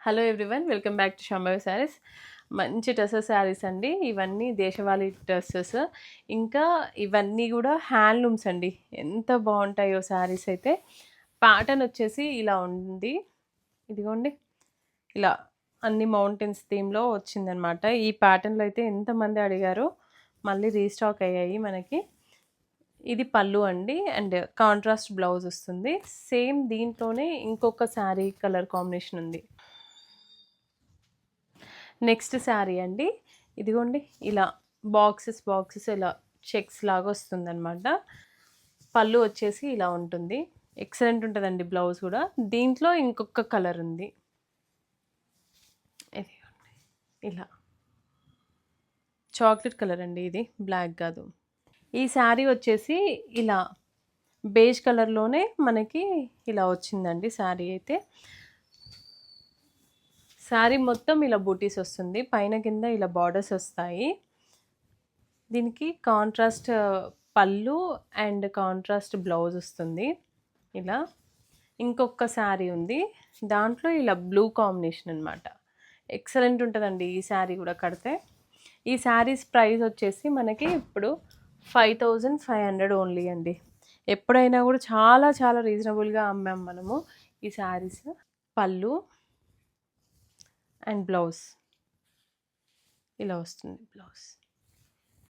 Hello everyone, welcome back to Shambhavi saris. మంచి dresses saris అండి. ఇవన్నీ దేశవాళీ డ్రెస్సెస్. ఇంకా ఇవన్నీ కూడా హ్యాండ్లూమ్స్ అండి. ఎంత బాగుంటాయో శారీస్ అయితే. ప్యాటర్న్ వచ్చేసి ఇలా ఉంది, ఇదిగోండి. ఇలా అన్ని మౌంటైన్స్ థీమ్లో వచ్చిందనమాట. ఈ ప్యాటర్న్లో అయితే ఎంతమంది అడిగారో మళ్ళీ రీస్టాక్ అయ్యాయి మనకి. ఇది పళ్ళు అండి, అండ్ కాంట్రాస్ట్ బ్లౌజ్ వస్తుంది. సేమ్ దీంట్లోనే ఇంకొక శారీ కలర్ కాంబినేషన్ ఉంది. నెక్స్ట్ శారీ అండి, ఇదిగోండి. ఇలా బాక్సెస్ ఇలా చెక్స్ లాగా వస్తుందన్నమాట. పళ్ళు వచ్చేసి ఇలా ఉంటుంది. ఎక్సలెంట్ ఉంటుందండి బ్లౌజ్ కూడా. దీంట్లో ఇంకొక కలర్ ఉంది, ఇదిగోండి. ఇలా చాక్లెట్ కలర్ అండి, ఇది బ్లాక్ కాదు. ఈ శారీ వచ్చేసి ఇలా బేజ్ కలర్లోనే మనకి ఇలా వచ్చిందండి శారీ అయితే. శారీ మొత్తం ఇలా బూటీస్ వస్తుంది, పైన కింద ఇలా బార్డర్స్ వస్తాయి. దీనికి కాంట్రాస్ట్ పళ్ళు అండ్ కాంట్రాస్ట్ బ్లౌజ్ వస్తుంది. ఇలా ఇంకొక శారీ ఉంది, దాంట్లో ఇలా బ్లూ కాంబినేషన్ అనమాట. ఎక్సలెంట్ ఉంటుందండి ఈ శారీ కూడా కడితే. ఈ శారీస్ ప్రైస్ వచ్చేసి మనకి ఇప్పుడు 5500 ఓన్లీ అండి. ఎప్పుడైనా కూడా చాలా చాలా రీజనబుల్గా అమ్మాం మనము ఈ శారీస్. పళ్ళు అండ్ బ్లౌజ్ ఇలా వస్తుంది బ్లౌజ్.